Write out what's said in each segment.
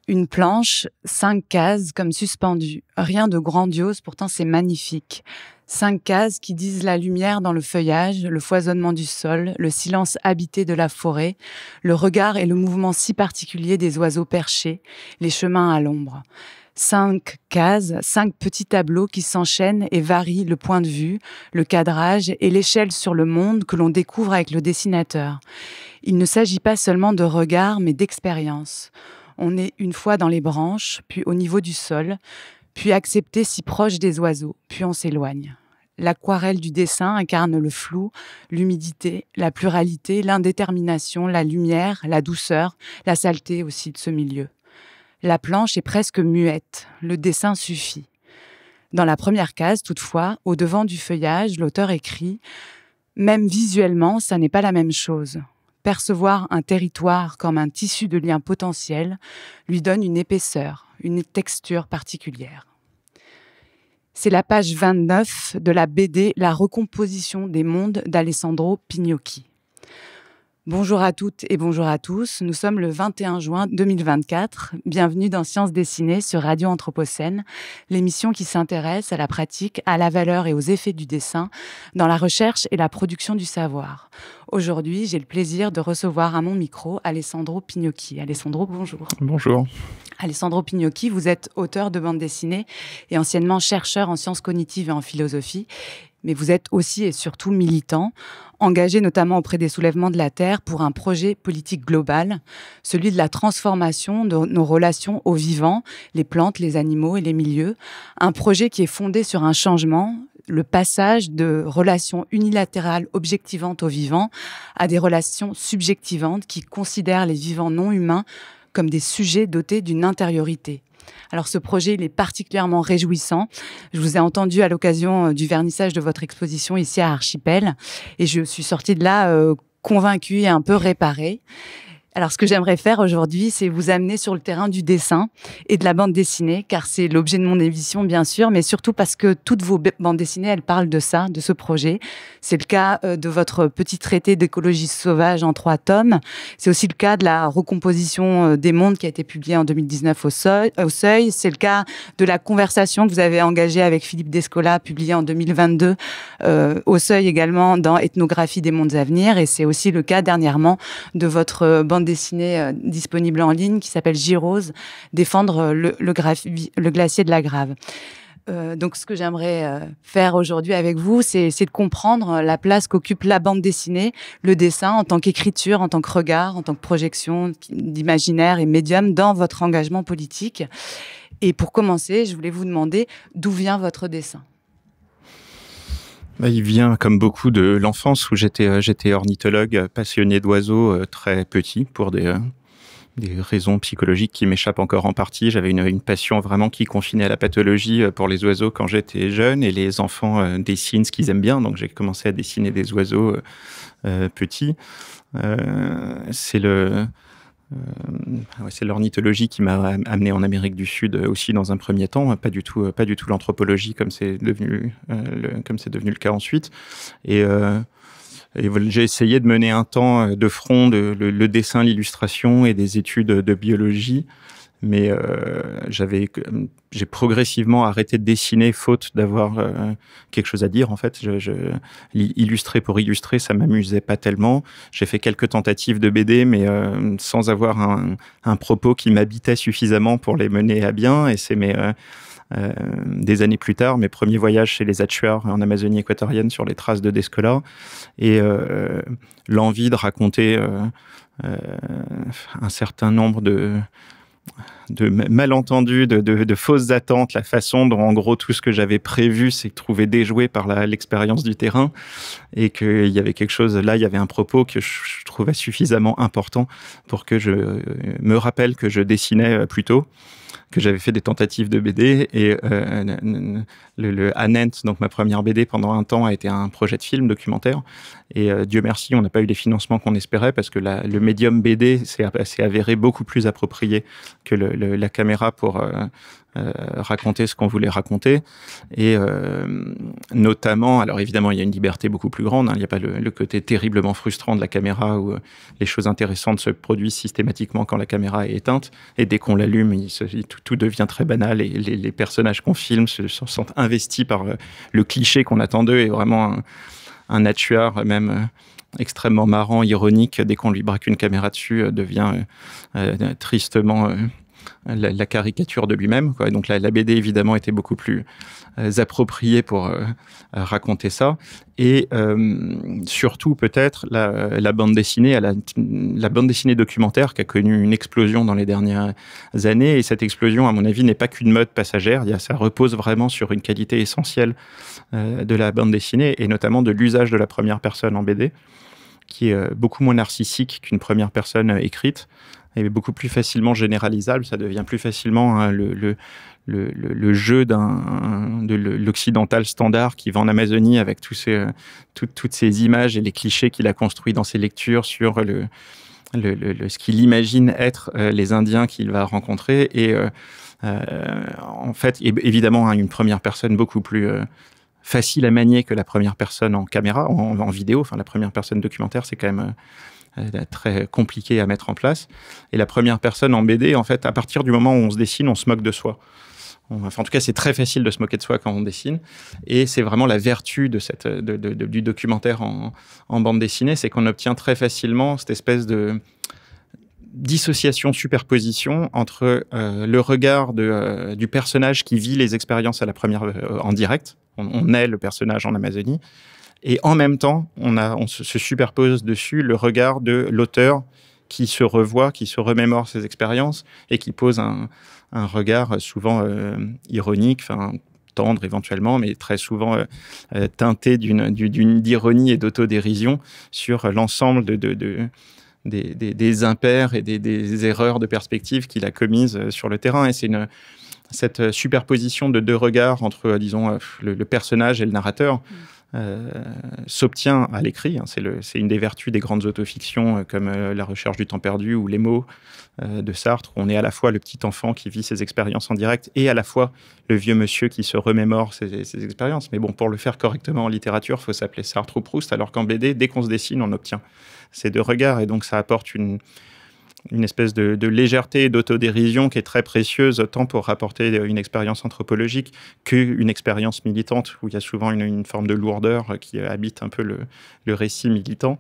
Une planche, 5 cases comme suspendues. Rien de grandiose, pourtant c'est magnifique. 5 cases qui disent la lumière dans le feuillage, le foisonnement du sol, le silence habité de la forêt, le regard et le mouvement si particulier des oiseaux perchés, les chemins à l'ombre. 5 cases, 5 petits tableaux qui s'enchaînent et varient le point de vue, le cadrage et l'échelle sur le monde que l'on découvre avec le dessinateur. Il ne s'agit pas seulement de regard, mais d'expérience. On est une fois dans les branches, puis au niveau du sol, puis accepté si proche des oiseaux, puis on s'éloigne. L'aquarelle du dessin incarne le flou, l'humidité, la pluralité, l'indétermination, la lumière, la douceur, la saleté aussi de ce milieu. La planche est presque muette, le dessin suffit. Dans la première case, toutefois, au devant du feuillage, l'auteur écrit « Même visuellement, ça n'est pas la même chose. Percevoir un territoire comme un tissu de liens potentiels lui donne une épaisseur, une texture particulière. » C'est la page 29 de la BD « La recomposition des mondes » d'Alessandro Pignocchi. Bonjour à toutes et bonjour à tous. Nous sommes le 21 juin 2024. Bienvenue dans Sciences dessinées sur Radio Anthropocène, l'émission qui s'intéresse à la pratique, à la valeur et aux effets du dessin dans la recherche et la production du savoir. Aujourd'hui, j'ai le plaisir de recevoir à mon micro Alessandro Pignocchi. Alessandro, bonjour. Bonjour. Alessandro Pignocchi, vous êtes auteur de bande dessinée et anciennement chercheur en sciences cognitives et en philosophie. Mais vous êtes aussi et surtout militant, engagé notamment auprès des soulèvements de la Terre pour un projet politique global, celui de la transformation de nos relations aux vivants, les plantes, les animaux et les milieux. Un projet qui est fondé sur un changement, le passage de relations unilatérales objectivantes aux vivants à des relations subjectivantes qui considèrent les vivants non humains comme des sujets dotés d'une intériorité. Alors ce projet, il est particulièrement réjouissant. Je vous ai entendu à l'occasion du vernissage de votre exposition ici à Archipel et je suis sortie de là convaincue et un peu réparée. Alors ce que j'aimerais faire aujourd'hui, c'est vous amener sur le terrain du dessin et de la bande dessinée, car c'est l'objet de mon émission bien sûr, mais surtout parce que toutes vos bandes dessinées, elles parlent de ça, de ce projet. C'est le cas de votre petit traité d'écologie sauvage en 3 tomes. C'est aussi le cas de la recomposition des mondes qui a été publiée en 2019 au Seuil. C'est le cas de la conversation que vous avez engagée avec Philippe Descola, publiée en 2022 au Seuil également dans Ethnographie des mondes à venir. Et c'est aussi le cas dernièrement de votre bande dessinée disponible en ligne qui s'appelle Girose, défendre le glacier de la Grave. Donc ce que j'aimerais faire aujourd'hui avec vous, c'est de comprendre la place qu'occupe la bande dessinée, le dessin en tant qu'écriture, en tant que regard, en tant que projection d'imaginaire et médium dans votre engagement politique. Et pour commencer, je voulais vous demander d'où vient votre dessin. Il vient, comme beaucoup, de l'enfance où j'étais ornithologue, passionné d'oiseaux très petit pour des raisons psychologiques qui m'échappent encore en partie. J'avais une passion vraiment qui confinait à la pathologie pour les oiseaux quand j'étais jeune, et les enfants dessinent ce qu'ils aiment bien, donc j'ai commencé à dessiner des oiseaux petits. C'est l'ornithologie qui m'a amené en Amérique du Sud aussi dans un premier temps, pas du tout l'anthropologie comme c'est devenu le cas ensuite. Et j'ai essayé de mener un temps de front le dessin, l'illustration et des études de biologie. Mais j'ai progressivement arrêté de dessiner faute d'avoir quelque chose à dire. En fait, illustrer pour illustrer, ça m'amusait pas tellement. J'ai fait quelques tentatives de BD, mais sans avoir un propos qui m'habitait suffisamment pour les mener à bien. Et c'est des années plus tard, mes premiers voyages chez les Achuar en Amazonie équatorienne sur les traces de Descola et l'envie de raconter un certain nombre de malentendus, de fausses attentes, la façon dont, en gros, tout ce que j'avais prévu s'est trouvé déjoué par l'expérience du terrain, et qu'il y avait quelque chose, là, il y avait un propos que je trouvais suffisamment important pour que je me rappelle que je dessinais plus tôt, que j'avais fait des tentatives de BD, et le Anent, donc ma première BD pendant un temps, a été un projet de film documentaire, et Dieu merci, on n'a pas eu les financements qu'on espérait, parce que le médium BD s'est avéré beaucoup plus approprié que la caméra pour raconter ce qu'on voulait raconter. Et notamment, alors évidemment, il y a une liberté beaucoup plus grande. Il n'y a pas le côté terriblement frustrant de la caméra où les choses intéressantes se produisent systématiquement quand la caméra est éteinte. Et dès qu'on l'allume, tout devient très banal et les personnages qu'on filme se sentent investis par le cliché qu'on attend d'eux et vraiment un Atchuar même extrêmement marrant, ironique, dès qu'on lui braque une caméra dessus, devient tristement la caricature de lui-même, quoi. Donc la BD, évidemment, était beaucoup plus appropriée pour raconter ça. Et surtout, peut-être, la bande dessinée, la bande dessinée documentaire qui a connu une explosion dans les dernières années. Et cette explosion, à mon avis, n'est pas qu'une mode passagère. Ça repose vraiment sur une qualité essentielle de la bande dessinée, et notamment de l'usage de la première personne en BD, qui est beaucoup moins narcissique qu'une première personne écrite, et beaucoup plus facilement généralisable. Ça devient plus facilement le jeu de l'occidental standard qui va en Amazonie avec toutes ces images et les clichés qu'il a construits dans ses lectures sur ce qu'il imagine être les Indiens qu'il va rencontrer. Et en fait, évidemment, une première personne beaucoup plus facile à manier que la première personne en caméra, en vidéo. Enfin, la première personne documentaire, c'est quand même très compliqué à mettre en place. Et la première personne en BD, en fait, à partir du moment où on se dessine, on se moque de soi. Enfin, en tout cas, c'est très facile de se moquer de soi quand on dessine. Et c'est vraiment la vertu du documentaire en bande dessinée, c'est qu'on obtient très facilement cette espèce de dissociation, superposition entre le regard du personnage qui vit les expériences à la première en direct. On est le personnage en Amazonie. Et en même temps, on se superpose dessus le regard de l'auteur qui se revoit, qui se remémore ses expériences et qui pose un regard souvent ironique, tendre éventuellement, mais très souvent teinté d'ironie et d'autodérision sur l'ensemble des impairs et des erreurs de perspective qu'il a commises sur le terrain. Et c'est cette superposition de deux regards entre, disons, le personnage et le narrateur s'obtient à l'écrit. C'est une des vertus des grandes autofictions comme La recherche du temps perdu ou Les mots de Sartre, où on est à la fois le petit enfant qui vit ses expériences en direct et à la fois le vieux monsieur qui se remémore ses expériences. Mais bon, pour le faire correctement en littérature, il faut s'appeler Sartre ou Proust, alors qu'en BD, dès qu'on se dessine, on obtient ces deux regards, et donc ça apporte une espèce de légèreté et d'autodérision qui est très précieuse, tant pour rapporter une expérience anthropologique qu'une expérience militante, où il y a souvent une forme de lourdeur qui habite un peu le récit militant.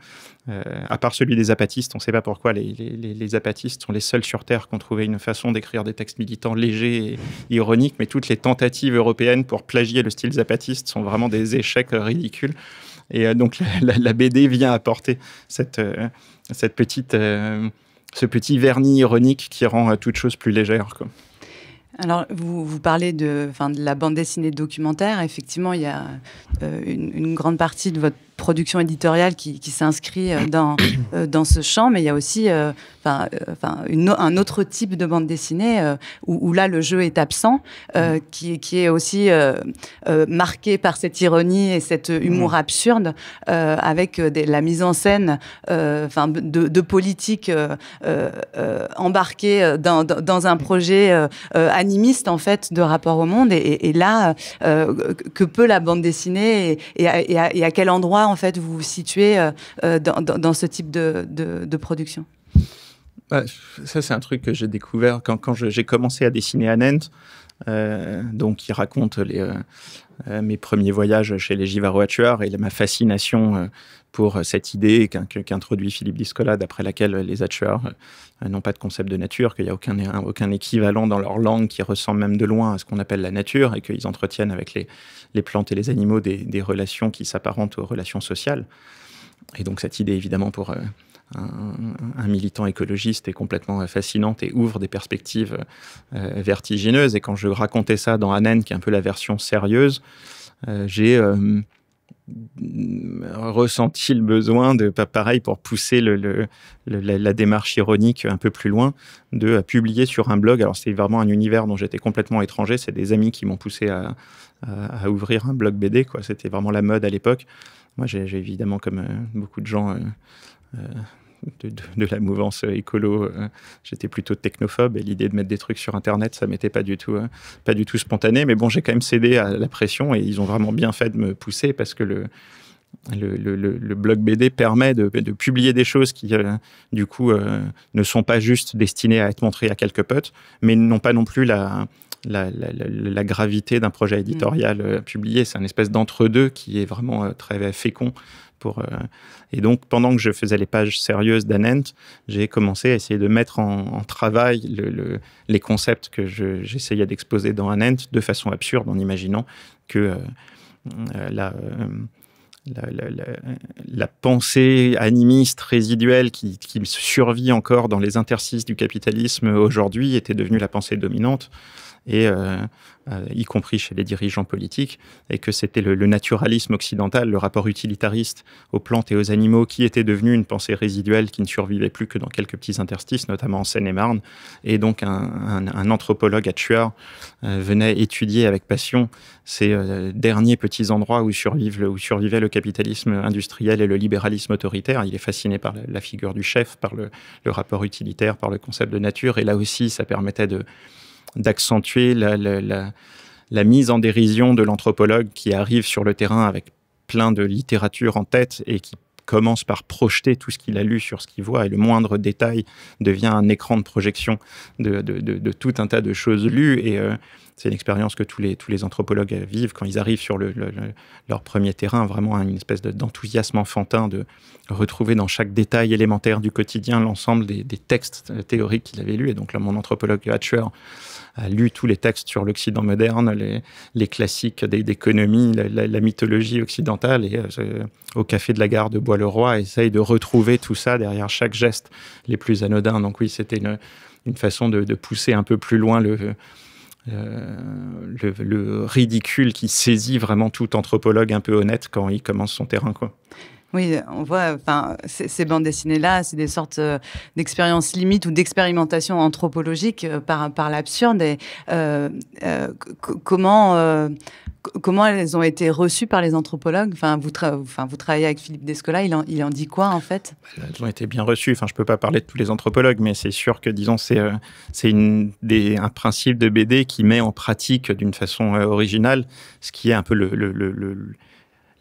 À part celui des apatistes, on ne sait pas pourquoi les apatistes sont les seuls sur Terre qui ont trouvé une façon d'écrire des textes militants légers et ironiques, mais toutes les tentatives européennes pour plagier le style zapatiste sont vraiment des échecs ridicules. Et donc la BD vient apporter cette petite... ce petit vernis ironique qui rend toute chose plus légère, quoi. Alors, vous parlez de la bande dessinée documentaire. Effectivement, il y a une grande partie de votre production éditoriale qui s'inscrit dans ce champ, mais il y a aussi un autre type de bande dessinée où là, le jeu est absent, qui est aussi marqué par cette ironie et cet humour absurde, avec la mise en scène de politique embarquée dans un projet animiste, en fait, de rapport au monde. Et là, que peut la bande dessinée et à quel endroit, en fait, vous vous situez dans ce type de production? Ça, c'est un truc que j'ai découvert quand j'ai commencé à dessiner Annent, donc qui raconte mes premiers voyages chez les Jivaro Atchuar et ma fascination pour cette idée qu'introduit Philippe Discola, d'après laquelle les Atchuar n'ont pas de concept de nature, qu'il n'y a aucun équivalent dans leur langue qui ressemble même de loin à ce qu'on appelle la nature, et qu'ils entretiennent avec les plantes et les animaux des relations qui s'apparentent aux relations sociales. Et donc cette idée, évidemment, pour un militant écologiste est complètement fascinante et ouvre des perspectives vertigineuses. Et quand je racontais ça dans Annent, qui est un peu la version sérieuse, j'ai ressenti le besoin pareil, pour pousser la démarche ironique un peu plus loin, de publier sur un blog. Alors c'était vraiment un univers dont j'étais complètement étranger. C'est des amis qui m'ont poussé à ouvrir un blog BD, quoi. C'était vraiment la mode à l'époque. Moi, j'ai évidemment, comme beaucoup de gens, de la mouvance écolo, j'étais plutôt technophobe, et l'idée de mettre des trucs sur Internet, ça m'était pas du tout spontané. Mais bon, j'ai quand même cédé à la pression, et ils ont vraiment bien fait de me pousser, parce que le blog BD permet de publier des choses qui, du coup, ne sont pas juste destinées à être montrées à quelques potes, mais n'ont pas non plus la gravité d'un projet éditorial publié. C'est un espèce d'entre-deux qui est vraiment très fécond. Et donc, pendant que je faisais les pages sérieuses d'Anent, j'ai commencé à essayer de mettre en travail les concepts que j'essayais d'exposer dans Anent de façon absurde, en imaginant que la pensée animiste résiduelle qui survit encore dans les interstices du capitalisme aujourd'hui était devenue la pensée dominante, et y compris chez les dirigeants politiques, et que c'était le naturalisme occidental, le rapport utilitariste aux plantes et aux animaux, qui était devenu une pensée résiduelle qui ne survivait plus que dans quelques petits interstices, notamment en Seine-et-Marne. Et donc un anthropologue à Tueur venait étudier avec passion ces derniers petits endroits où survivait le capitalisme industriel et le libéralisme autoritaire. Il est fasciné par la figure du chef, par le rapport utilitaire, par le concept de nature, et là aussi ça permettait d'accentuer la mise en dérision de l'anthropologue qui arrive sur le terrain avec plein de littérature en tête et qui commence par projeter tout ce qu'il a lu sur ce qu'il voit, et le moindre détail devient un écran de projection de tout un tas de choses lues. Et c'est une expérience que tous les anthropologues vivent quand ils arrivent sur leur premier terrain, vraiment une espèce d'enthousiasme enfantin de retrouver dans chaque détail élémentaire du quotidien l'ensemble des textes théoriques qu'il avait lus. Et donc là, mon anthropologue Hatcher a lu tous les textes sur l'Occident moderne, les classiques d'économie, la mythologie occidentale, et au café de la gare de Bois-le-Roi, essaye de retrouver tout ça derrière chaque geste les plus anodins. Donc oui, c'était une façon de pousser un peu plus loin le ridicule qui saisit vraiment tout anthropologue un peu honnête quand il commence son terrain, quoi. Oui, on voit, ces bandes dessinées-là, c'est des sortes d'expériences limites ou d'expérimentations anthropologiques par l'absurde. Et comment elles ont été reçues par les anthropologues? Vous travaillez avec Philippe Descola, il en dit quoi, en fait? Elles ont été bien reçues. Je ne peux pas parler de tous les anthropologues, mais c'est sûr que, disons, c'est un principe de BD qui met en pratique d'une façon originale ce qui est un peu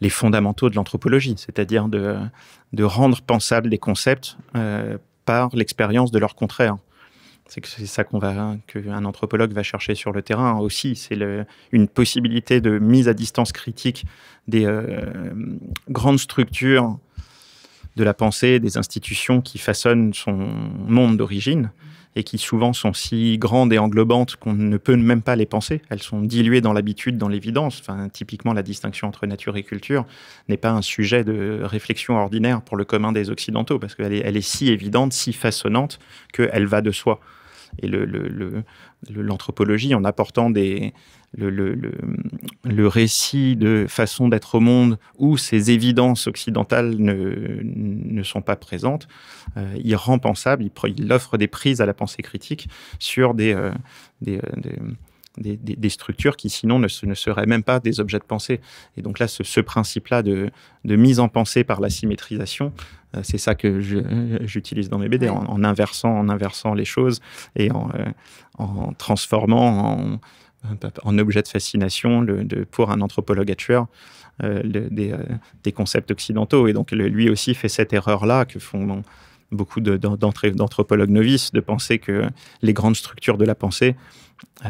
les fondamentaux de l'anthropologie, c'est-à-dire de rendre pensables des concepts par l'expérience de leur contraire. C'est ça qu'un anthropologue va chercher sur le terrain aussi. C'est une possibilité de mise à distance critique des grandes structures de la pensée, des institutions qui façonnent son monde d'origine, et qui souvent sont si grandes et englobantes qu'on ne peut même pas les penser. Elles sont diluées dans l'habitude, dans l'évidence. Typiquement, la distinction entre nature et culture n'est pas un sujet de réflexion ordinaire pour le commun des Occidentaux, parce qu'elle est si évidente, si façonnante, qu'elle va de soi. Et l'anthropologie, en apportant le récit de façon d'être au monde où ces évidences occidentales ne sont pas présentes, il rend pensable, il offre des prises à la pensée critique sur des structures qui sinon ne seraient même pas des objets de pensée. Et donc là, ce principe-là de mise en pensée par la symétrisation, c'est ça que j'utilise dans mes BD, ouais. en inversant les choses, et en transformant en objet de fascination pour un anthropologue à Tueur des concepts occidentaux. Et donc lui aussi fait cette erreur-là que font beaucoup d'anthropologues novices, de penser que les grandes structures de la pensée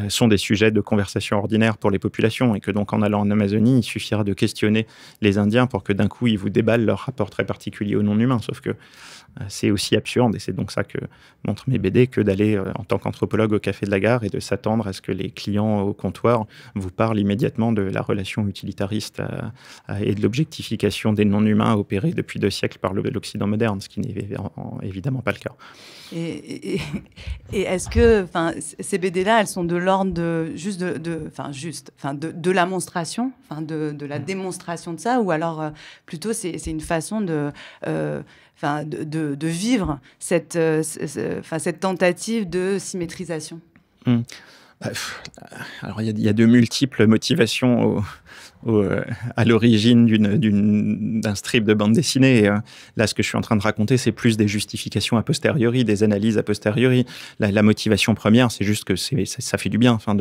sont des sujets de conversation ordinaire pour les populations, et que donc en allant en Amazonie, il suffira de questionner les Indiens pour que d'un coup ils vous déballent leur rapport très particulier au non-humain. Sauf que c'est aussi absurde, et c'est donc ça que montrent mes BD, que d'aller en tant qu'anthropologue au café de la gare et de s'attendre à ce que les clients au comptoir vous parlent immédiatement de la relation utilitariste et de l'objectification des non-humains opérée depuis 2 siècles par l'Occident moderne, ce qui n'est évidemment pas le cas. Et est-ce que ces BD-là, elles sont de l'ordre de la monstration, de la démonstration de ça, ou alors plutôt c'est une façon de vivre cette tentative de symétrisation? Alors, il y a de multiples motivations à l'origine d'un strip de bande dessinée. Et, là, ce que je suis en train de raconter, c'est plus des justifications a posteriori, des analyses a posteriori. La motivation première, c'est juste que ça fait du bien. Enfin,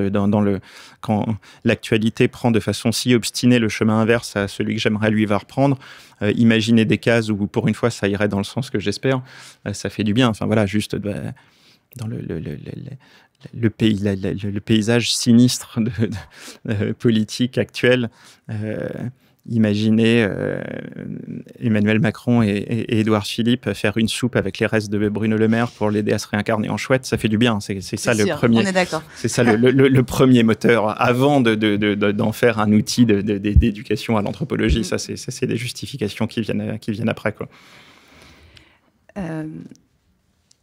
quand l'actualité prend de façon si obstinée le chemin inverse à celui que j'aimerais lui voir prendre, imaginer des cases où, pour une fois, ça irait dans le sens que j'espère, ça fait du bien. Enfin, voilà, juste dans le paysage sinistre politique actuel, imaginez Emmanuel Macron et Édouard Philippe faire une soupe avec les restes de Bruno Le Maire pour l'aider à se réincarner en chouette, ça fait du bien. C'est ça le premier. On est d'accord. C'est ça le premier moteur avant d'en faire un outil d'éducation à l'anthropologie. Ça, c'est des justifications qui viennent après, quoi.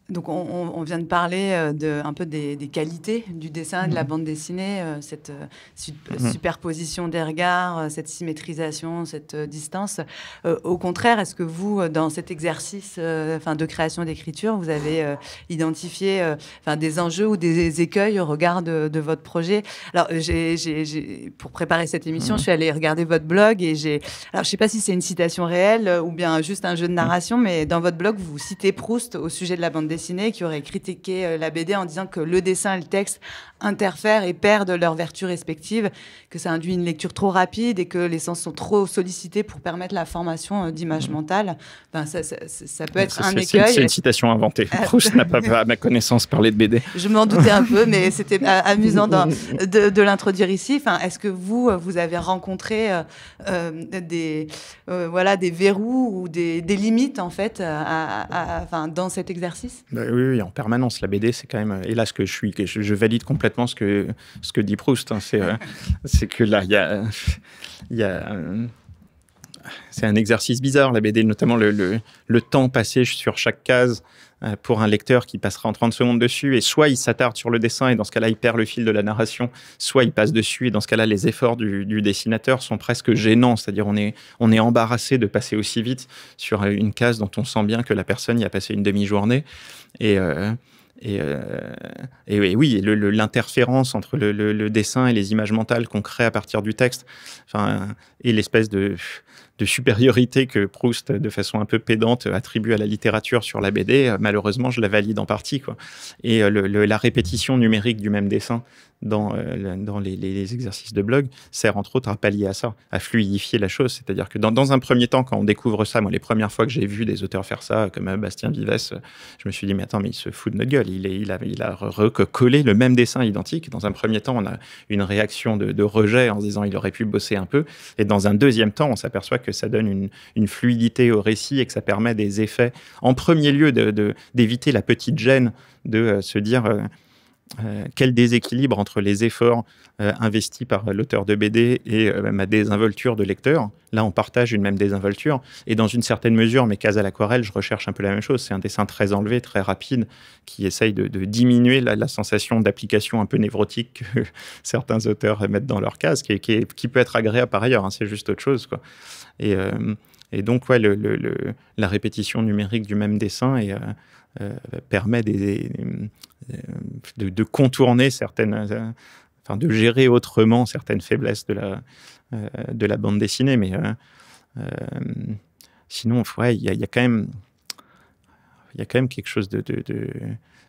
Donc, on vient de parler un peu des qualités du dessin et de la bande dessinée, cette superposition des regards, cette symétrisation, cette distance. Au contraire, est-ce que vous, dans cet exercice de création d'écriture, vous avez identifié des enjeux ou des écueils au regard de votre projet? Alors, pour préparer cette émission, je suis allée regarder votre blog et alors, je ne sais pas si c'est une citation réelle ou bien juste un jeu de narration, mais dans votre blog, vous citez Proust au sujet de la bande dessinée, qui aurait critiqué la BD en disant que le dessin et le texte interfèrent et perdent leurs vertus respectives, que ça induit une lecture trop rapide et que les sens sont trop sollicités pour permettre la formation d'images mentales. Ça peut être un écueil. C'est une citation inventée. Proust n'a pas, à ma connaissance, parlé de BD. Je m'en doutais un peu, mais c'était amusant de l'introduire ici. Est-ce que vous avez rencontré des verrous ou des limites, en fait, dans cet exercice? Oui, en permanence. La BD, c'est quand même... Et là, je valide complètement ce que dit Proust. Hein. C'est que là, c'est un exercice bizarre, la BD, notamment le temps passé sur chaque case pour un lecteur qui passera en 30 secondes dessus, et soit il s'attarde sur le dessin et dans ce cas-là il perd le fil de la narration, soit il passe dessus et dans ce cas-là les efforts du dessinateur sont presque gênants, c'est-à-dire on est embarrassé de passer aussi vite sur une case dont on sent bien que la personne y a passé une demi-journée. Et oui, l'interférence entre le dessin et les images mentales qu'on crée à partir du texte, et l'espèce de supériorité que Proust, de façon un peu pédante, attribue à la littérature sur la BD, malheureusement, je la valide en partie, quoi. Et la répétition numérique du même dessin dans les exercices de blog sert entre autres à pallier à ça, à fluidifier la chose. C'est-à-dire que dans un premier temps, quand on découvre ça, moi, les premières fois que j'ai vu des auteurs faire ça, comme Bastien Vives, je me suis dit, mais attends, mais il se fout de notre gueule. Il a recollé le même dessin identique. Dans un premier temps, on a une réaction de rejet en se disant, il aurait pu bosser un peu. Et dans un deuxième temps, on s'aperçoit que ça donne une fluidité au récit et que ça permet des effets. En premier lieu, d'éviter la petite gêne de se dire... quel déséquilibre entre les efforts investis par l'auteur de BD et ma désinvolture de lecteur. Là, on partage une même désinvolture. Et dans une certaine mesure, mes cases à l'aquarelle, je recherche un peu la même chose. C'est un dessin très enlevé, très rapide, qui essaye de diminuer la sensation d'application un peu névrotique que certains auteurs mettent dans leurs cases, qui peut être agréable par ailleurs. Hein, c'est juste autre chose, quoi. Et donc, ouais, la répétition numérique du même dessin permet de contourner certaines, de gérer autrement certaines faiblesses de la bande dessinée. Mais sinon, ouais, il y a quand même quelque chose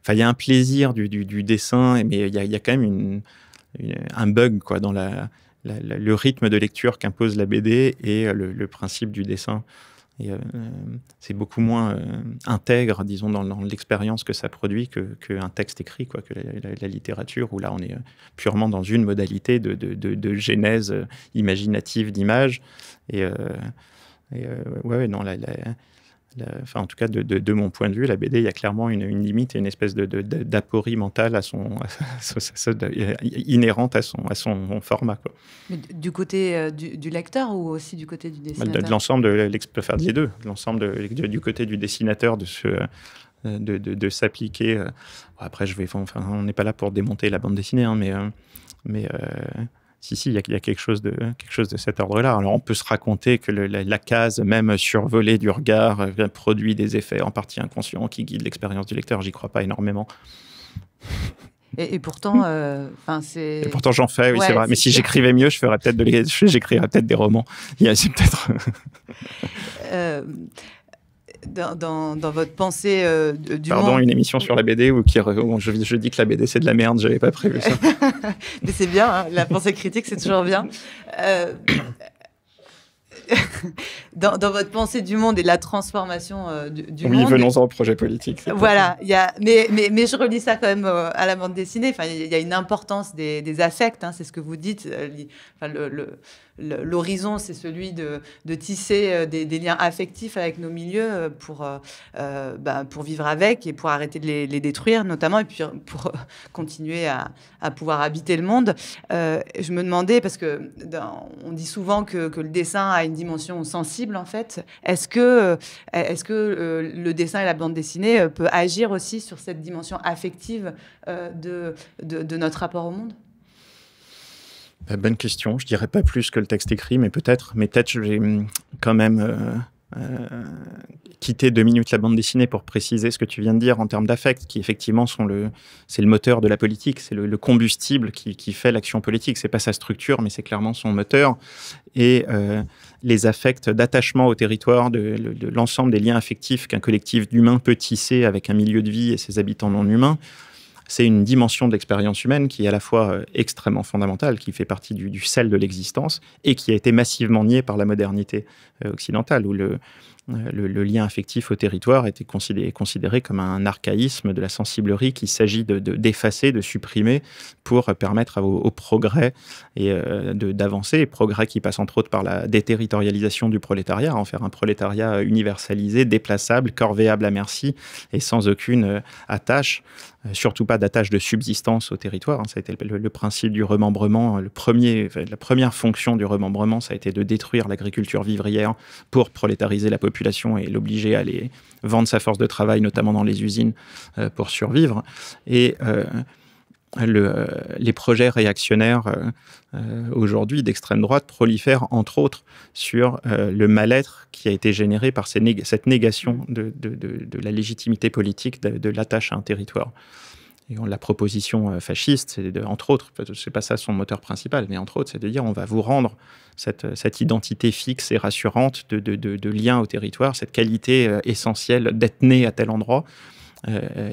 il y a un plaisir du dessin, mais il y a quand même un bug, quoi, dans le rythme de lecture qu'impose la BD et le principe du dessin. Et c'est beaucoup moins intègre, disons, dans l'expérience que ça produit qu'un texte écrit, quoi, que la littérature, où là, on est purement dans une modalité de genèse imaginative d'images. Non, en tout cas, de mon point de vue, la BD, il y a clairement une limite et une espèce d'aporie mentale inhérente à son format, quoi. Mais du côté du lecteur ou aussi du côté du dessinateur? De l'ensemble peut faire les deux. L'ensemble du côté du dessinateur, de s'appliquer. Après, on n'est pas là pour démonter la bande dessinée, hein, mais si, il y a quelque chose de cet ordre-là. Alors, on peut se raconter que la case, même survolée du regard, produit des effets en partie inconscients qui guident l'expérience du lecteur. J'y crois pas énormément. Et pourtant, c'est... Et pourtant, j'en fais, oui, ouais, c'est vrai. Mais si j'écrivais mieux, j'écrirais peut-être des romans. C'est peut-être... Dans votre pensée du Pardon, monde... une émission sur la BD où je dis que la BD, c'est de la merde. J'avais pas prévu ça. Mais c'est bien, hein, la pensée critique, c'est toujours bien. Dans votre pensée du monde et de la transformation du monde. Oui, venons-en au projet politique. Voilà, mais je relis ça quand même à la bande dessinée. Enfin, il y a une importance des affects, hein, c'est ce que vous dites. L'horizon, c'est celui de tisser des liens affectifs avec nos milieux pour vivre avec et pour arrêter de les détruire, notamment, et puis pour continuer à pouvoir habiter le monde. Je me demandais, parce que on dit souvent que le dessin a une dimension sensible, en fait. Est-ce que le dessin et la bande dessinée peut agir aussi sur cette dimension affective de notre rapport au monde ? Bonne question. Je dirais pas plus que le texte écrit, mais peut-être je vais quand même quitter 2 minutes la bande dessinée pour préciser ce que tu viens de dire en termes d'affect, qui effectivement c'est le moteur de la politique, c'est le combustible qui fait l'action politique. C'est pas sa structure, mais c'est clairement son moteur. Et les affects d'attachement au territoire, de l'ensemble des liens affectifs qu'un collectif d'humains peut tisser avec un milieu de vie et ses habitants non humains, c'est une dimension de l'expérience humaine qui est à la fois extrêmement fondamentale, qui fait partie du sel de l'existence et qui a été massivement niée par la modernité occidentale, où le lien affectif au territoire était considéré comme un archaïsme de la sensiblerie qu'il s'agit d'effacer, de supprimer pour permettre au progrès et d'avancer. Progrès qui passe entre autres par la déterritorialisation du prolétariat, en faire un prolétariat universalisé, déplaçable, corvéable à merci et sans aucune attache. Surtout pas d'attache de subsistance au territoire. Ça a été le principe du remembrement. La première fonction du remembrement, ça a été de détruire l'agriculture vivrière pour prolétariser la population et l'obliger à aller vendre sa force de travail, notamment dans les usines, pour survivre. Et les projets réactionnaires aujourd'hui d'extrême droite prolifèrent entre autres sur le mal-être qui a été généré par cette négation de la légitimité politique de l'attache à un territoire. Et la proposition fasciste, c'est entre autres, c'est pas ça son moteur principal, mais entre autres, c'est de dire on va vous rendre cette identité fixe et rassurante de lien au territoire, cette qualité essentielle d'être né à tel endroit.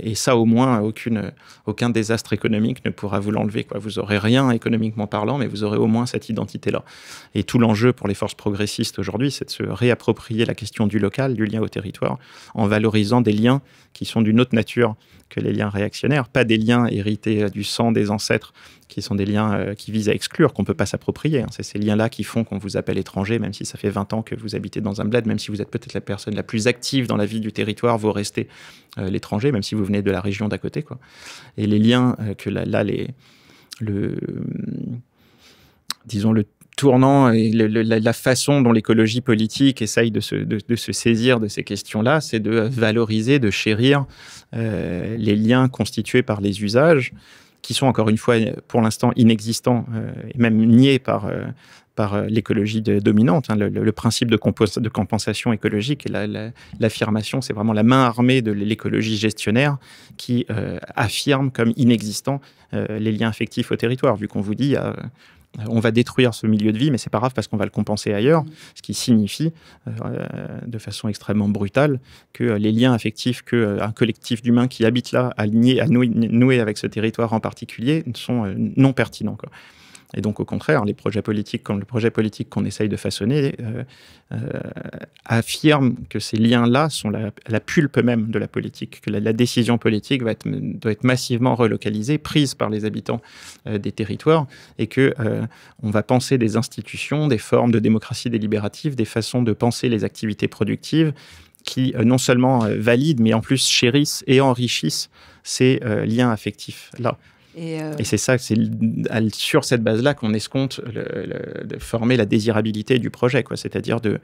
Et ça, au moins, aucun désastre économique ne pourra vous l'enlever, quoi. Vous n'aurez rien économiquement parlant, mais vous aurez au moins cette identité-là. Et tout l'enjeu pour les forces progressistes aujourd'hui, c'est de se réapproprier la question du local, du lien au territoire, en valorisant des liens qui sont d'une autre nature que les liens réactionnaires, pas des liens hérités du sang des ancêtres, qui sont des liens qui visent à exclure, qu'on ne peut pas s'approprier. C'est ces liens-là qui font qu'on vous appelle étranger, même si ça fait 20 ans que vous habitez dans un bled, même si vous êtes peut-être la personne la plus active dans la vie du territoire, vous restez l'étranger, même si vous venez de la région d'à côté, quoi. Et les liens que disons le tournant et la façon dont l'écologie politique essaye de se saisir de ces questions-là, c'est de valoriser, de chérir les liens constitués par les usages, qui sont encore une fois pour l'instant inexistants et même niés par l'écologie dominante. Le principe de compensation écologique et l'affirmation, c'est vraiment la main armée de l'écologie gestionnaire qui affirme comme inexistants les liens affectifs au territoire, vu qu'on vous dit on va détruire ce milieu de vie, mais c'est pas grave parce qu'on va le compenser ailleurs, ce qui signifie de façon extrêmement brutale que les liens affectifs qu'un collectif d'humains qui habitent là a noué avec ce territoire en particulier sont non pertinents, quoi. Et donc, au contraire, le projet politique qu'on essaye de façonner affirme que ces liens-là sont la pulpe même de la politique, que la décision politique doit être massivement relocalisée, prise par les habitants des territoires, et que on va penser des institutions, des formes de démocratie délibérative, des façons de penser les activités productives qui non seulement valident, mais en plus chérissent et enrichissent ces liens affectifs-là. Et c'est ça, c'est sur cette base-là qu'on escompte de former la désirabilité du projet, quoi. C'est-à-dire de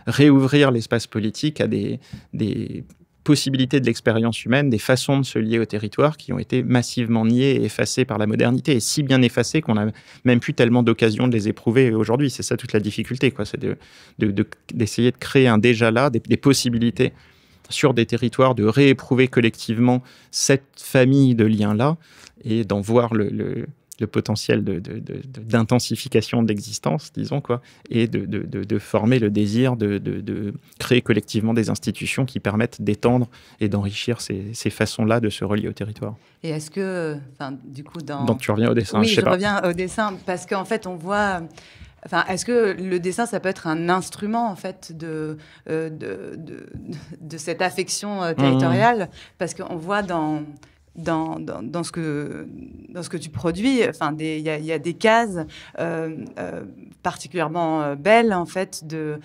réouvrir l'espace politique à des possibilités de l'expérience humaine, des façons de se lier au territoire qui ont été massivement niées et effacées par la modernité, et si bien effacées qu'on n'a même plus tellement d'occasion de les éprouver aujourd'hui. C'est ça toute la difficulté, quoi. C'est d'essayer de créer un déjà là, des possibilités sur des territoires, de rééprouver collectivement cette famille de liens-là et d'en voir le potentiel d'intensification de l'existence, disons, quoi, et de former le désir de créer collectivement des institutions qui permettent d'étendre et d'enrichir ces façons-là de se relier au territoire. Et est-ce que, du coup, Donc tu reviens au dessin, oui, je sais pas. Reviens au dessin, parce qu'en fait, on voit... est-ce que le dessin, ça peut être un instrument, en fait, de cette affection territoriale? Parce qu'on voit dans ce que tu produis, il y a des cases particulièrement belles, en fait. Il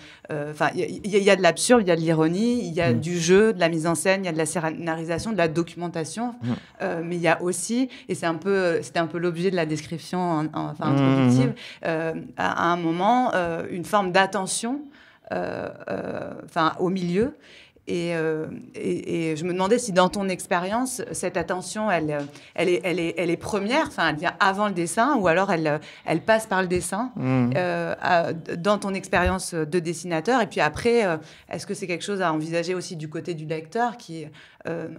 y a de l'absurde, il y a de l'ironie, il y a du jeu, de la mise en scène, il y a de la scénarisation, de la documentation. Mais il y a aussi, et c'était un peu l'objet de la description introductive, à un moment, une forme d'attention au milieu. Et je me demandais si dans ton expérience, cette attention, elle est première, elle vient avant le dessin, ou alors elle passe par le dessin dans ton expérience de dessinateur. Et puis après, est-ce que c'est quelque chose à envisager aussi du côté du lecteur qui,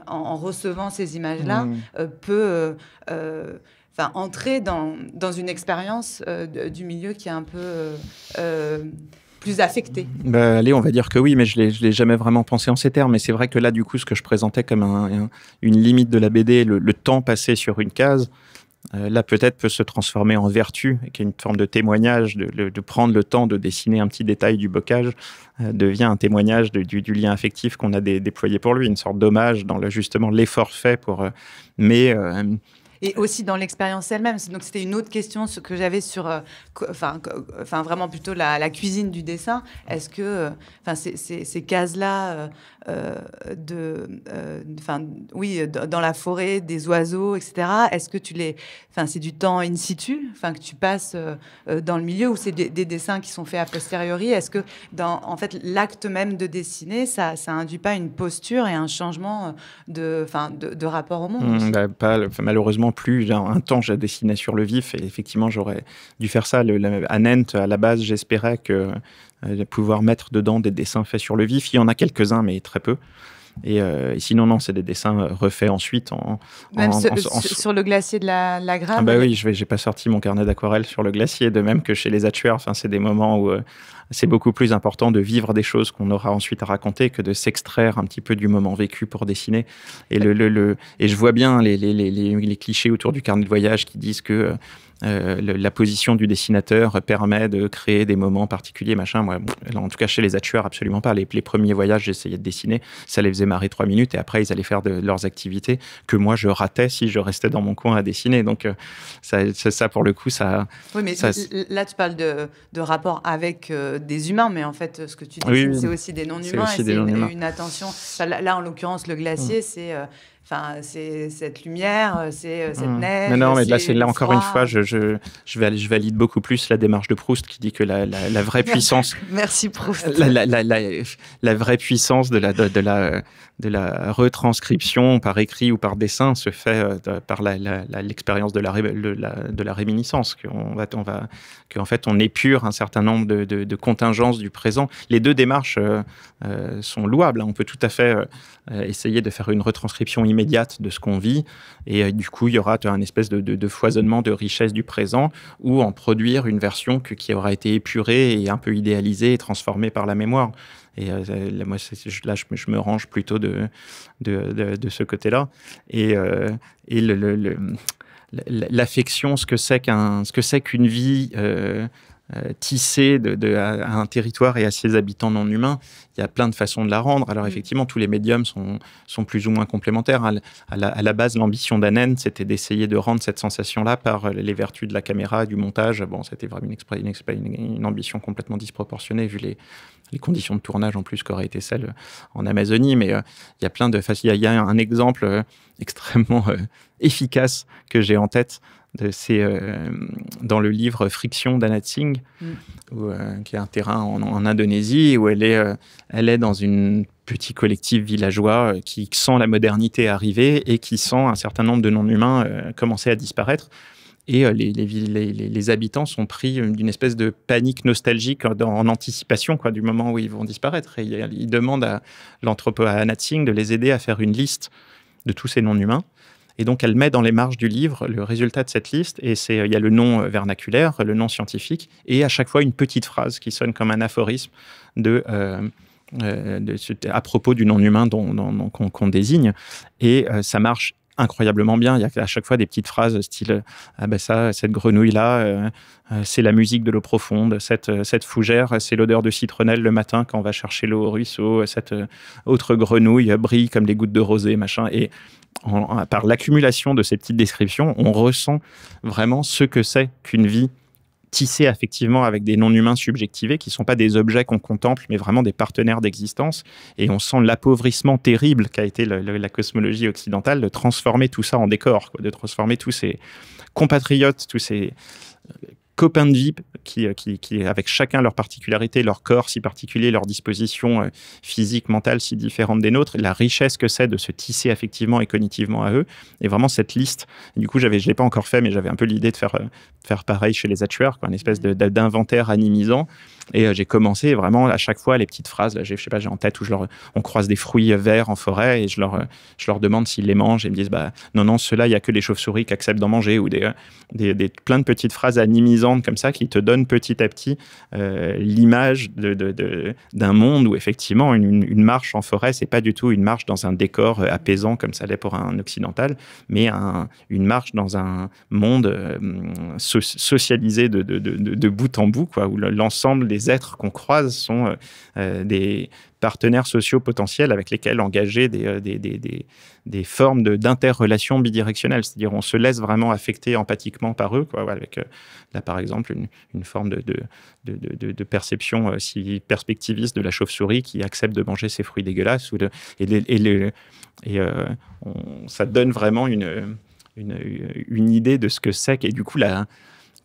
en recevant ces images-là, peut entrer dans une expérience du milieu qui est un peu... plus affecté? Allez, on va dire que oui, mais je l'ai jamais vraiment pensé en ces termes. Mais c'est vrai que là, du coup, ce que je présentais comme une limite de la BD, le temps passé sur une case, là, peut-être peut se transformer en vertu, qui est une forme de témoignage, de prendre le temps de dessiner un petit détail du bocage, devient un témoignage du lien affectif qu'on a déployé pour lui, une sorte d'hommage dans justement l'effort fait pour... Et aussi dans l'expérience elle-même. Donc, c'était une autre question que j'avais sur, vraiment plutôt la cuisine du dessin. Est-ce que, ces cases-là, dans la forêt, des oiseaux, etc., est-ce que c'est du temps in situ, que tu passes dans le milieu, ou c'est des dessins qui sont faits a posteriori? Est-ce que, en fait, l'acte même de dessiner, ça induit pas une posture et un changement de rapport au monde? Malheureusement, plus. Un temps, j'ai dessiné sur le vif et effectivement, j'aurais dû faire ça. À Nantes, à la base, j'espérais pouvoir mettre dedans des dessins faits sur le vif. Il y en a quelques-uns, mais très peu. Et sinon, non, c'est des dessins refaits ensuite. Sur le glacier de la Grave? Oui, j'ai pas sorti mon carnet d'aquarelle sur le glacier, de même que chez les Hatchers. C'est des moments où c'est beaucoup plus important de vivre des choses qu'on aura ensuite à raconter que de s'extraire un petit peu du moment vécu pour dessiner. Et, et je vois bien les clichés autour du carnet de voyage qui disent que la position du dessinateur permet de créer des moments particuliers, machin. Moi, en tout cas, chez les Hatchers, absolument pas. Les premiers voyages, j'essayais de dessiner, ça les faisait marrer 3 minutes et après, ils allaient faire leurs activités que moi, je ratais si je restais dans mon coin à dessiner. Donc, ça pour le coup, ça... Oui, mais là, tu parles de rapport avec des humains, mais en fait, ce que tu dessines, c'est aussi des non-humains et c'est une attention. Là, en l'occurrence, le glacier, c'est cette lumière, c'est cette neige. Mais non, mais là, encore une fois, je valide beaucoup plus la démarche de Proust qui dit que la vraie puissance... Merci Proust. La vraie puissance de la retranscription par écrit ou par dessin se fait par l'expérience de la réminiscence, qu'en fait, on épure un certain nombre de contingences du présent. Les deux démarches sont louables. On peut tout à fait essayer de faire une retranscription immédiate de ce qu'on vit et du coup il y aura un espèce de foisonnement de richesse du présent ou en produire une version qui aura été épurée et un peu idéalisée et transformée par la mémoire. Et moi, je me range plutôt de ce côté-là. Et l'affection, ce que c'est qu'une vie tissée à un territoire et à ses habitants non humains, il y a plein de façons de la rendre. Alors effectivement, tous les médiums sont plus ou moins complémentaires. À la base, l'ambition d'Anen, c'était d'essayer de rendre cette sensation-là par les vertus de la caméra, du montage. Bon, c'était vraiment une ambition complètement disproportionnée vu les conditions de tournage en plus qu'auraient été celles en Amazonie. Mais il y a plein de... Il y a un exemple extrêmement efficace que j'ai en tête. C'est dans le livre Friction d'Anat Singh, qui est un terrain en Indonésie, où elle est dans une petit collectif villageois qui sent la modernité arriver et qui sent un certain nombre de non-humains commencer à disparaître. Et les habitants sont pris d'une espèce de panique nostalgique en anticipation du moment où ils vont disparaître. Et ils demandent à Anna Tsing de les aider à faire une liste de tous ces non-humains. Et donc, elle met dans les marges du livre le résultat de cette liste. Et il y a le nom vernaculaire, le nom scientifique, et à chaque fois une petite phrase qui sonne comme un aphorisme à propos du non-humain qu'on désigne. Et ça marche incroyablement bien. Il y a à chaque fois des petites phrases style cette grenouille-là, c'est la musique de l'eau profonde. Cette fougère, c'est l'odeur de citronnelle le matin quand on va chercher l'eau au ruisseau. Cette autre grenouille brille comme des gouttes de rosée, machin. Et par l'accumulation de ces petites descriptions, on ressent vraiment ce que c'est qu'une vie tissés effectivement avec des non-humains subjectivés qui ne sont pas des objets qu'on contemple, mais vraiment des partenaires d'existence. Et on sent l'appauvrissement terrible qu'a été la cosmologie occidentale de transformer tout ça en décor, de transformer tous ces compatriotes, tous ces copains de vie qui, avec chacun leur particularité, leur corps si particulier, leur disposition physique, mentale si différente des nôtres, la richesse que c'est de se tisser affectivement et cognitivement à eux. Et vraiment cette liste, du coup je ne l'ai pas encore fait, mais j'avais un peu l'idée de faire pareil chez les Hatchers, une espèce d'inventaire animisant. Et j'ai commencé vraiment à chaque fois les petites phrases, là, j'ai en tête où on croise des fruits verts en forêt et je leur demande s'ils les mangent et ils me disent non, ceux-là, il n'y a que les chauves-souris qui acceptent d'en manger, ou plein de petites phrases animisantes comme ça qui te donnent petit à petit l'image d'un monde où effectivement une marche en forêt, c'est pas du tout une marche dans un décor apaisant comme ça l'est pour un occidental, mais une marche dans un monde socialisé de bout en bout, où l'ensemble des êtres qu'on croise sont des partenaires sociaux potentiels avec lesquels engager des formes d'interrelation bidirectionnelle. C'est-à-dire on se laisse vraiment affecter empathiquement par eux, avec là par exemple une forme de perception si perspectiviste de la chauve-souris qui accepte de manger ses fruits dégueulasses. Ça donne vraiment une idée de ce que c'est. Et du coup,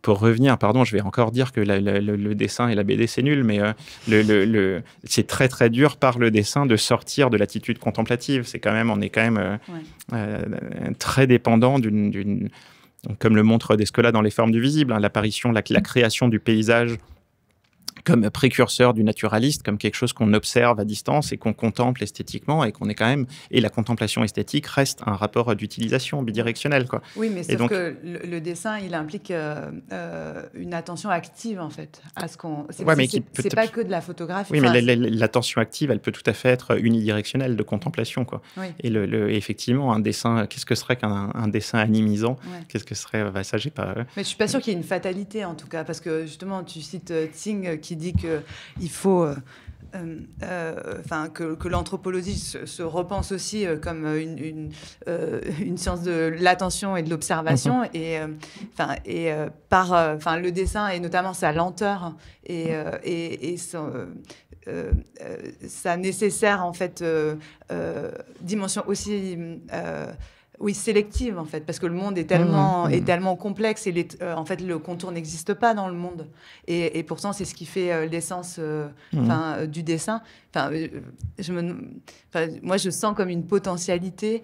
pour revenir, pardon, je vais encore dire que le dessin et la BD, c'est nul, mais c'est très, très dur par le dessin de sortir de l'attitude contemplative. On est quand même très dépendant comme le montre Descola dans Les Formes du visible, l'apparition, la création du paysage comme précurseur du naturaliste, comme quelque chose qu'on observe à distance et qu'on contemple esthétiquement et qu'on est quand même... Et la contemplation esthétique reste un rapport d'utilisation bidirectionnel, Oui, mais sauf que le dessin, il implique une attention active, en fait, à ce qu'on... C'est pas que de la photographie. Oui, mais l'attention active, elle peut tout à fait être unidirectionnelle de contemplation, Oui. Et effectivement, un dessin... Qu'est-ce que serait qu'un dessin animisant? Qu'est-ce que serait... ça, j'ai pas... Mais je suis pas sûre qu'il y ait une fatalité, en tout cas, parce que, justement, tu cites Tsing qui dit qu'il faut que l'anthropologie se repense aussi comme une science de l'attention et de l'observation, et par le dessin et notamment sa lenteur et sa nécessaire en fait dimension aussi sélective, en fait, parce que le monde est tellement complexe et en fait, le contour n'existe pas dans le monde. Et pourtant, c'est ce qui fait l'essence du dessin. Moi, je sens comme une potentialité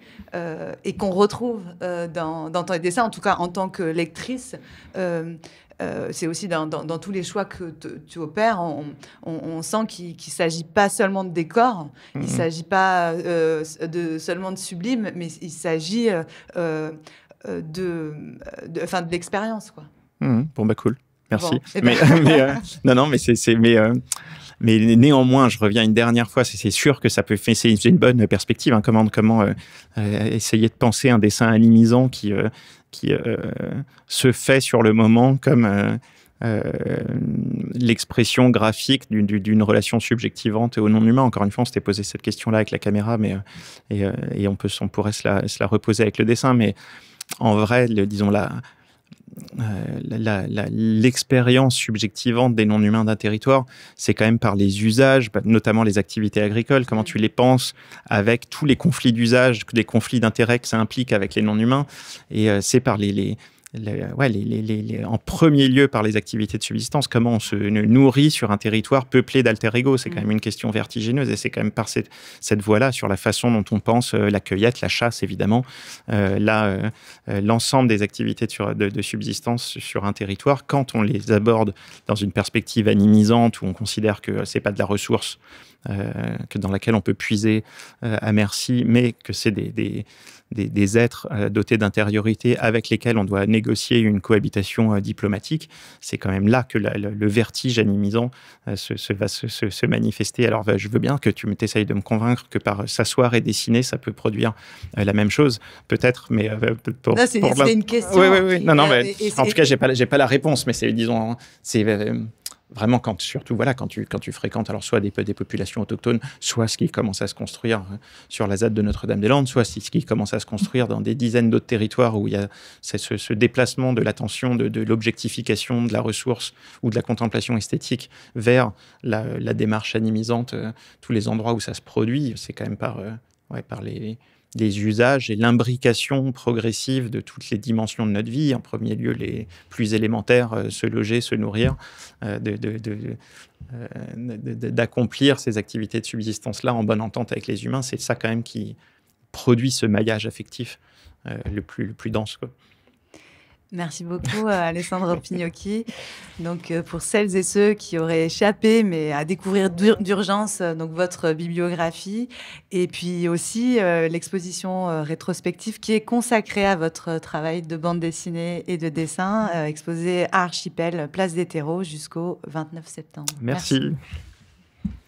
et qu'on retrouve dans ton dessin, en tout cas en tant que lectrice. C'est aussi dans tous les choix que tu opères, on sent qu'il ne s'agit pas seulement de décor, il ne s'agit pas seulement de sublime, mais il s'agit de l'expérience, quoi. Bon, cool. Merci. Bon, mais néanmoins, je reviens une dernière fois, c'est sûr que ça peut faire, c'est une bonne perspective. Comment essayer de penser un dessin animisant qui se fait sur le moment comme l'expression graphique d'une relation subjectivante au non-humain. Encore une fois, on s'était posé cette question-là avec la caméra, et on pourrait se la reposer avec le dessin. Mais en vrai, disons l'expérience subjectivante des non-humains d'un territoire, c'est quand même par les usages, notamment les activités agricoles, comment tu les penses avec tous les conflits d'usage, les conflits d'intérêt que ça implique avec les non-humains, et c'est par en premier lieu par les activités de subsistance, comment on se nourrit sur un territoire peuplé d'alter-ego. C'est quand même une question vertigineuse et c'est quand même par cette voie-là, sur la façon dont on pense la cueillette, la chasse évidemment, l'ensemble des activités de subsistance sur un territoire, quand on les aborde dans une perspective animisante où on considère que c'est pas de la ressource que dans laquelle on peut puiser à merci, mais que c'est des êtres dotés d'intériorité avec lesquels on doit négocier une cohabitation diplomatique, c'est quand même là que le vertige animisant va se manifester. Alors, je veux bien que tu t'essayes de me convaincre que par s'asseoir et dessiner, ça peut produire la même chose, peut-être, mais c'est une question. Oui. Non, mais en tout cas, j'ai pas la réponse, mais c'est, disons, c'est vraiment quand tu fréquentes alors soit des populations autochtones, soit ce qui commence à se construire sur la ZAD de Notre-Dame-des-Landes, soit ce qui commence à se construire dans des dizaines d'autres territoires où il y a ce déplacement de l'attention, de l'objectification de la ressource ou de la contemplation esthétique vers la démarche animisante, tous les endroits où ça se produit, c'est quand même par les usages et l'imbrication progressive de toutes les dimensions de notre vie, en premier lieu les plus élémentaires, se loger, se nourrir, d'accomplir ces activités de subsistance-là en bonne entente avec les humains. C'est ça quand même qui produit ce maillage affectif le plus dense, quoi. Merci beaucoup, Alessandro Pignocchi. Donc, pour celles et ceux qui auraient échappé, mais à découvrir d'urgence donc votre bibliographie, et puis aussi l'exposition rétrospective qui est consacrée à votre travail de bande dessinée et de dessin, exposée à Archipel, Place des Terreaux, jusqu'au 29 septembre. Merci.